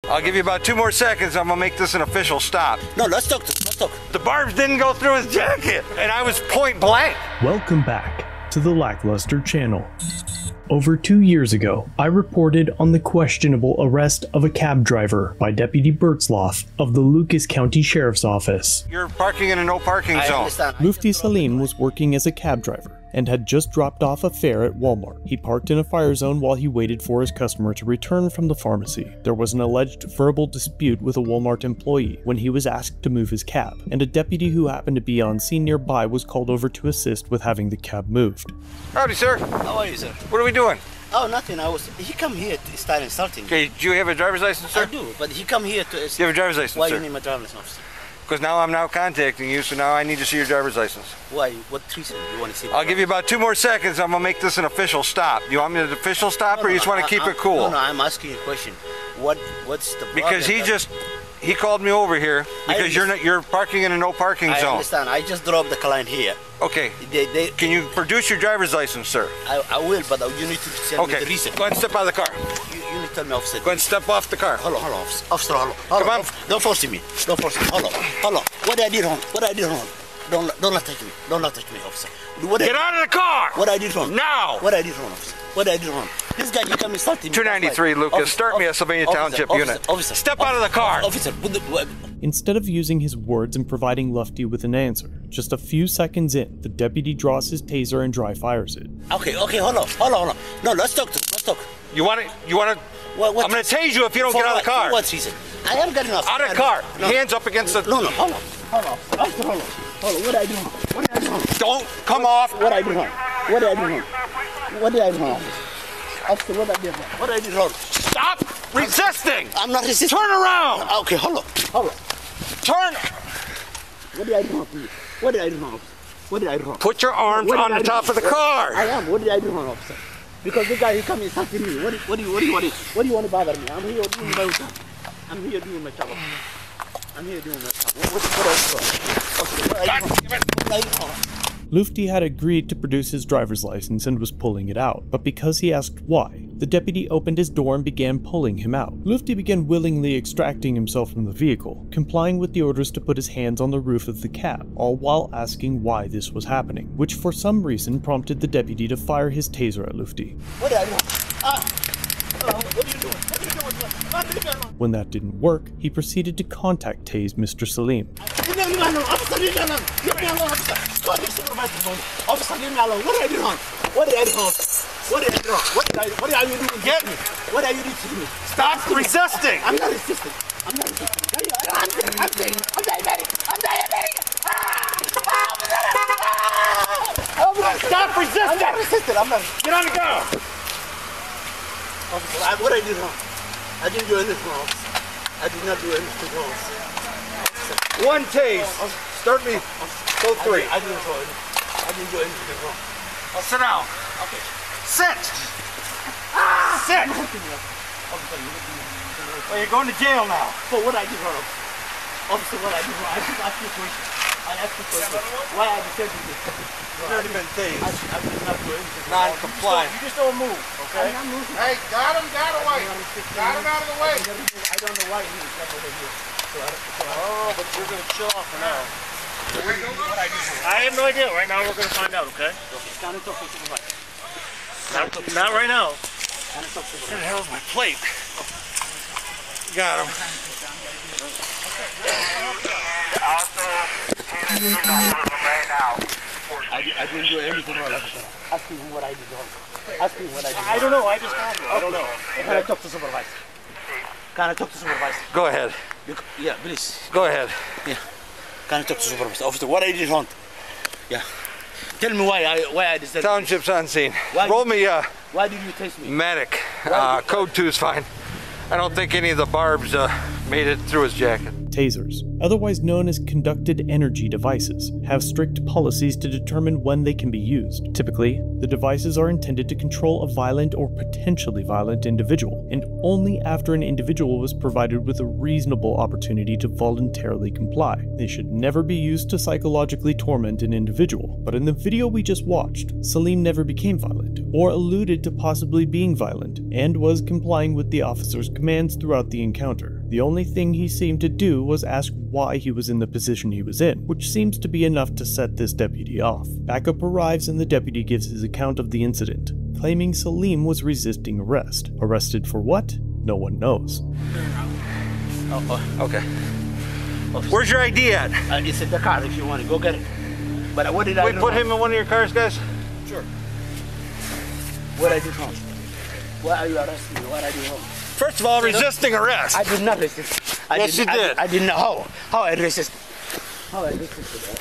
I'll give you about 2 more seconds. I'm gonna make this an official stop. No, let's talk. The barbs didn't go through his jacket, and I was point blank. Welcome back to the LackLuster channel. Over 2 years ago, I reported on the questionable arrest of a cab driver by Deputy Bretzloff of the Lucas County Sheriff's Office. You're parking in a no parking zone. Mufti Salim was working as a cab driver and had just dropped off a fare at Walmart. He parked in a fire zone while he waited for his customer to return from the pharmacy. There was an alleged verbal dispute with a Walmart employee when he was asked to move his cab, and a deputy who happened to be on scene nearby was called over to assist with having the cab moved. Howdy, sir. How are you, sir? What are we doing? Oh, nothing. He come here to start insulting. Okay, do you have a driver's license, sir? I do, but he come here to... Do you have a driver's license, Why sir? you need my driver's license, officer? Because now I'm contacting you, so now I need to see your driver's license. Why? What reason you want to see? I'll give you about 2 more seconds. I'm gonna make this an official stop. You want me an official stop, or you just want to keep it cool? No, I'm asking you a question. What's the problem? Because he called me over here because you're parking in a no parking zone. I understand. I just dropped the client here. Okay. Can you produce your driver's license, sir? I will, but you need to tell me the reason. Go ahead and step out of the car. You need to tell me, officer. Go ahead and step off the car. Hold on, officer. Come on. Don't force me. Hold on. What I did wrong? Don't touch me. Don't touch me, officer. Get out of the car! What I did wrong? Now! What I did wrong, officer? What I did wrong? This guy, you come insulting me. 293, Lucas. Start me a Sylvania Township unit. Officer, step out of the car! Officer, Instead of using his words and providing Lufty with an answer, just a few seconds in, the deputy draws his taser and dry fires it. Okay, hold on. No, let's talk. You want to? I'm going to tase you if you don't get out of the car. For what reason? I am getting off. Out of the car. No. Hands up against the... No, hold on. Officer, hold on. What are you doing? Don't come off. What are you doing? Officer, what I did wrong? Stop resisting! I'm not resisting. Turn around! Okay, hold on. Turn! What did I do wrong, please? What did I do wrong? Put your arms on the top of the car! I am. What did I do wrong, officer? Because the guy, he come insulting me. What do you want to bother me? I'm here doing my job. What I do wrong? Lufty had agreed to produce his driver's license and was pulling it out, but because he asked why, the deputy opened his door and began pulling him out. Lufty began willingly extracting himself from the vehicle, complying with the orders to put his hands on the roof of the cab, all while asking why this was happening, which for some reason prompted the deputy to fire his taser at Lufty. What are you doing? What are you doing? When that didn't work, he proceeded to contact tase Mr. Salim. Leave me alone, officer. Leave me alone, officer. Call the supervisor. Officer, leave me alone. What did I do wrong? What are you doing? Get me. What are you doing to me? Stop resisting! I'm not resisting. I'm diabetic. Stop resisting! I'm not resisting. Get on the car! Officer, what I did wrong? I didn't do anything wrong. I did not do anything wrong. One tase. Start me. Go 3. I didn't do anything wrong. Sit down. Okay. Sit! Sit! Well, you're going to jail now. For what I did wrong. Officer, what I did wrong. I just asked you a question. Why I deserve this? You've already been tased. I did not do anything. Non-compliant. You just don't move, okay? I'm not moving. Hey, got him away. Got him out of the way. I don't know why he was over here. Oh, but you're going to chill off for now. I have no idea. Right now we're going to find out, okay? Not right now. Where the hell's my plate? Got him. I didn't do anything wrong. Ask me what I did wrong. I don't know. I just found you. I don't know. Can I talk to supervisor? Go ahead. Yeah, please. Go ahead. Yeah. Can I talk to supervisor? Officer, what I did wrong? Yeah. Tell me why I decided. Township's on scene. Why Roll me why did you taste me? medic. Code 2 is fine. I don't think any of the barbs made it through his jacket. Tasers, otherwise known as conducted energy devices, have strict policies to determine when they can be used. Typically, the devices are intended to control a violent or potentially violent individual, and only after an individual was provided with a reasonable opportunity to voluntarily comply. They should never be used to psychologically torment an individual, but in the video we just watched, Salim never became violent, or alluded to possibly being violent, and was complying with the officer's commands throughout the encounter. The only thing he seemed to do was ask why he was in the position he was in, which seems to be enough to set this deputy off. Backup arrives and the deputy gives his account of the incident, claiming Salim was resisting arrest. Arrested for what? No one knows. Okay. Where's your ID at? It's in the car if you want to go get it. But what did I Wait, put him in one of your cars, guys? Sure. What I did wrong? Why are you arresting me? What I did wrong? First of all, resisting arrest. I did not resist. Yes, you did. I didn't know how I resisted. How I resisted.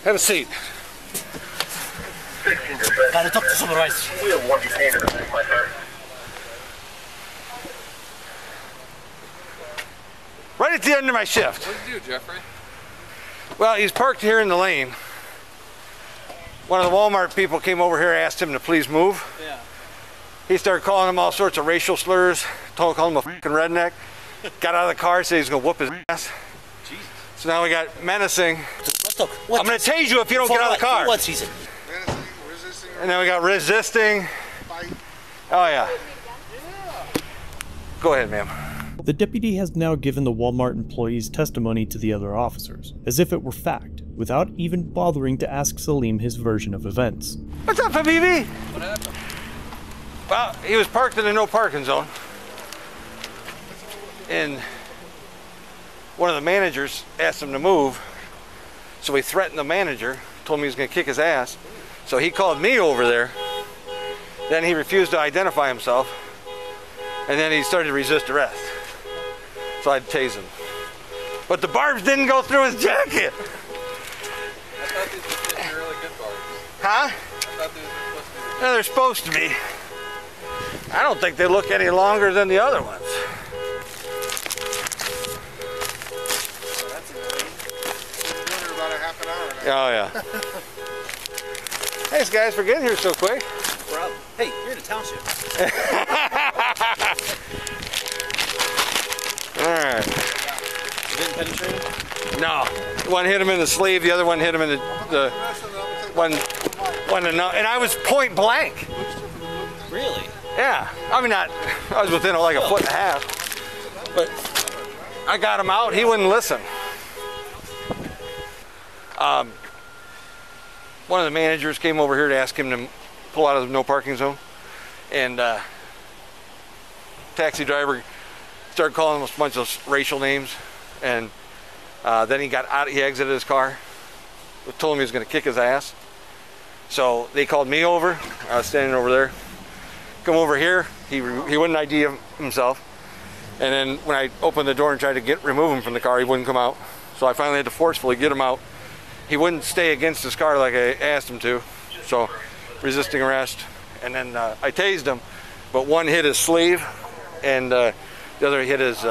Have a seat. Gotta talk to supervisor. Right at the end of my shift. What did you do, Jeffrey? Well, he's parked here in the lane. One of the Walmart people came over here and asked him to please move. Yeah. He started calling him all sorts of racial slurs, called him a fucking redneck. Got out of the car, said he's gonna whoop his ass. Jesus. So now we got menacing. Let's talk. I'm gonna tase you if you don't get out of the car. For what reason? Resisting, And then we got resisting. Oh yeah. Go ahead, ma'am. The deputy has now given the Walmart employee's testimony to the other officers, as if it were fact, without even bothering to ask Salim his version of events. What's up, Habibi? What happened? Well, he was parked in a no parking zone. And one of the managers asked him to move. So he threatened the manager, told him he was gonna kick his ass. So he called me over there. Then he refused to identify himself. And then he started to resist arrest. So I'd tase him. But the barbs didn't go through his jacket. I thought these were supposed to be really good barbs. Huh? I thought these were supposed to be. No, they're supposed to be. I don't think they look any longer than the other ones. That's annoying. Been here about a half an hour now. Oh yeah. Thanks guys for getting here so quick. No problem. Hey, you're in the township. All right. You didn't penetrate him? No, one hit him in the sleeve, the other one hit him in the one and I was point blank. Really? Yeah, I mean not. I was within like a foot and a half, but I got him out. He wouldn't listen. One of the managers came over here to ask him to pull out of the no parking zone, and taxi driver started calling him a bunch of racial names, and then he got out. He exited his car. Told him he was going to kick his ass. So they called me over. I was standing over there. Come over here. He wouldn't ID himself. And then when I opened the door and tried to remove him from the car, he wouldn't come out. So I finally had to forcefully get him out. He wouldn't stay against his car like I asked him to. So resisting arrest. And then I tased him, but one hit his sleeve and the other hit his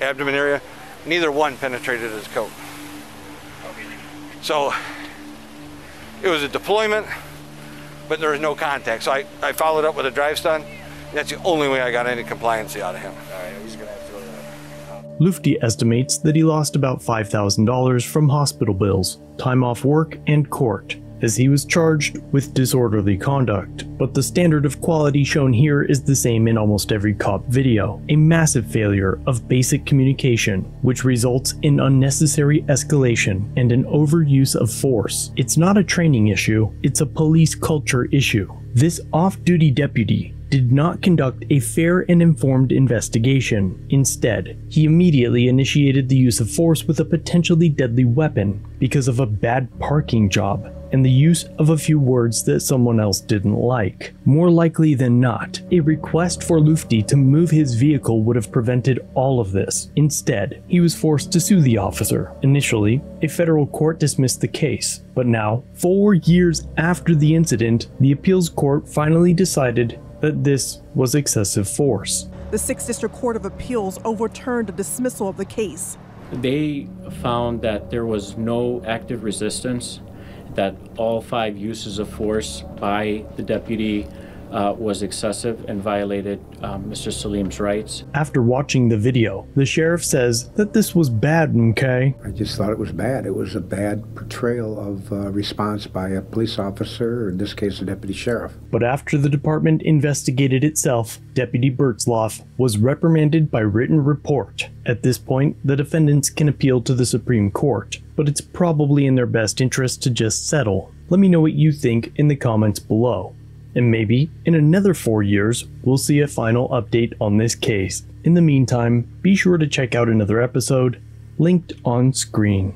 abdomen area. Neither one penetrated his coat. So it was a deployment, but there was no contact. So I followed up with a drive stun. That's the only way I got any compliancy out of him. All right, he's gonna have to throw that. Lufti estimates that he lost about $5,000 from hospital bills, time off work, and court, as he was charged with disorderly conduct. But the standard of quality shown here is the same in almost every cop video, a massive failure of basic communication, which results in unnecessary escalation and an overuse of force. It's not a training issue, it's a police culture issue. This off-duty deputy did not conduct a fair and informed investigation. Instead, he immediately initiated the use of force with a potentially deadly weapon because of a bad parking job and the use of a few words that someone else didn't like. More likely than not, a request for Lufti to move his vehicle would have prevented all of this. Instead, he was forced to sue the officer. Initially, a federal court dismissed the case, but now, 4 years after the incident, the appeals court finally decided that this was excessive force. The 6th District Court of Appeals overturned the dismissal of the case. They found that there was no active resistance, that all 5 uses of force by the deputy was excessive and violated Mr. Salim's rights. After watching the video, the sheriff says that this was bad, okay? I just thought it was bad. It was a bad portrayal of response by a police officer, or in this case, a deputy sheriff. But after the department investigated itself, Deputy Bretzloff was reprimanded by written report. At this point, the defendants can appeal to the Supreme Court, but it's probably in their best interest to just settle. Let me know what you think in the comments below. And maybe, in another 4 years, we'll see a final update on this case. In the meantime, be sure to check out another episode, linked on screen.